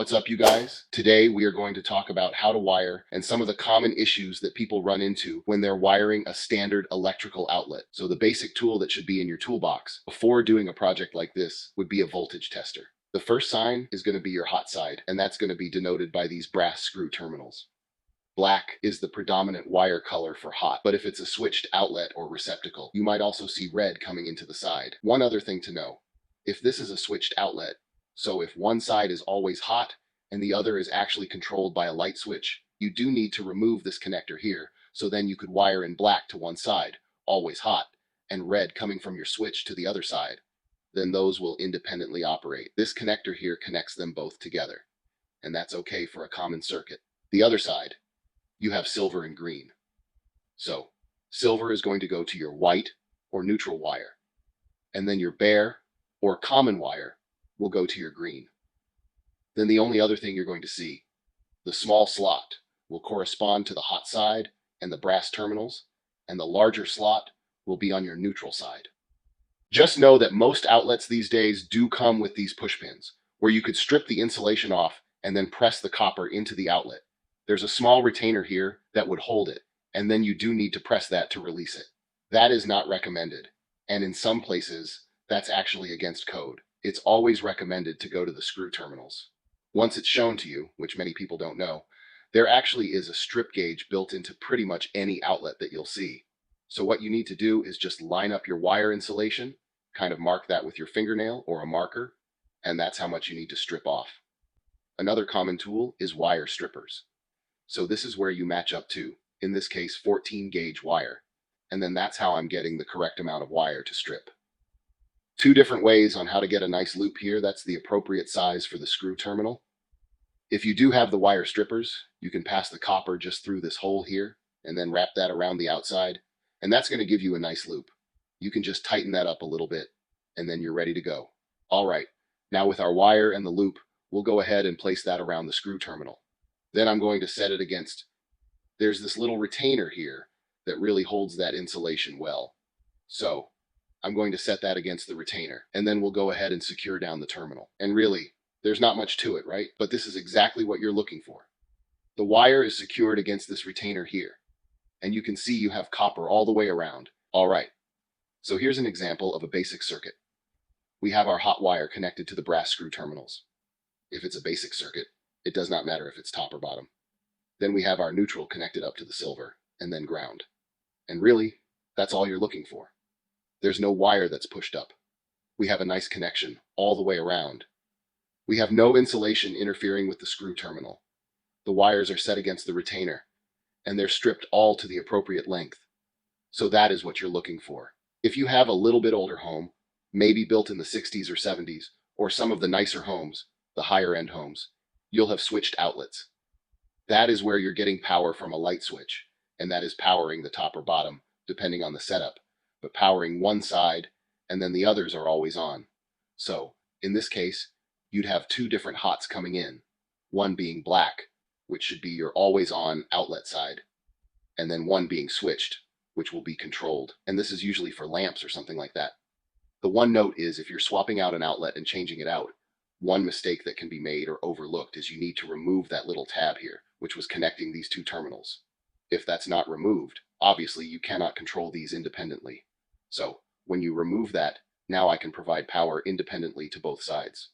What's up, you guys? Today we are going to talk about how to wire and some of the common issues that people run into when they're wiring a standard electrical outlet. So the basic tool that should be in your toolbox before doing a project like this would be a voltage tester. The first sign is going to be your hot side, and that's going to be denoted by these brass screw terminals. Black is the predominant wire color for hot, but if it's a switched outlet or receptacle, you might also see red coming into the side. One other thing to know, if this is a switched outlet, so if one side is always hot and the other is actually controlled by a light switch, you do need to remove this connector here, so then you could wire in black to one side, always hot, and red coming from your switch to the other side. Then those will independently operate. This connector here connects them both together, and that's okay for a common circuit. The other side, you have silver and green. So silver is going to go to your white or neutral wire, and then your bare or common wire will go to your green. Then the only other thing you're going to see, the small slot will correspond to the hot side and the brass terminals, and the larger slot will be on your neutral side. Just know that most outlets these days do come with these push pins, where you could strip the insulation off and then press the copper into the outlet. There's a small retainer here that would hold it, and then you do need to press that to release it. That is not recommended, and in some places, that's actually against code. It's always recommended to go to the screw terminals. Once it's shown to you, which many people don't know, there actually is a strip gauge built into pretty much any outlet that you'll see. So what you need to do is just line up your wire insulation, kind of mark that with your fingernail or a marker, and that's how much you need to strip off. Another common tool is wire strippers. So this is where you match up to, in this case, 14 gauge wire. And then that's how I'm getting the correct amount of wire to strip. Two different ways on how to get a nice loop here. That's the appropriate size for the screw terminal. If you do have the wire strippers, you can pass the copper just through this hole here and then wrap that around the outside. And that's going to give you a nice loop. You can just tighten that up a little bit and then you're ready to go. All right, now with our wire and the loop, we'll go ahead and place that around the screw terminal. Then I'm going to set it against, there's this little retainer here that really holds that insulation well. So I'm going to set that against the retainer, and then we'll go ahead and secure down the terminal. And really, there's not much to it, right? But this is exactly what you're looking for. The wire is secured against this retainer here, and you can see you have copper all the way around. All right, so here's an example of a basic circuit. We have our hot wire connected to the brass screw terminals. If it's a basic circuit, it does not matter if it's top or bottom. Then we have our neutral connected up to the silver, and then ground. And really, that's all you're looking for. There's no wire that's pushed up. We have a nice connection all the way around. We have no insulation interfering with the screw terminal. The wires are set against the retainer, and they're stripped all to the appropriate length. So that is what you're looking for. If you have a little bit older home, maybe built in the 60s or 70s, or some of the nicer homes, the higher end homes, you'll have switched outlets. That is where you're getting power from a light switch, and that is powering the top or bottom, depending on the setup, but powering one side, and then the others are always on. So, in this case, you'd have two different hots coming in, one being black, which should be your always on outlet side, and then one being switched, which will be controlled. And this is usually for lamps or something like that. The one note is if you're swapping out an outlet and changing it out, one mistake that can be made or overlooked is you need to remove that little tab here, which was connecting these two terminals. If that's not removed, obviously you cannot control these independently. So when you remove that, now I can provide power independently to both sides.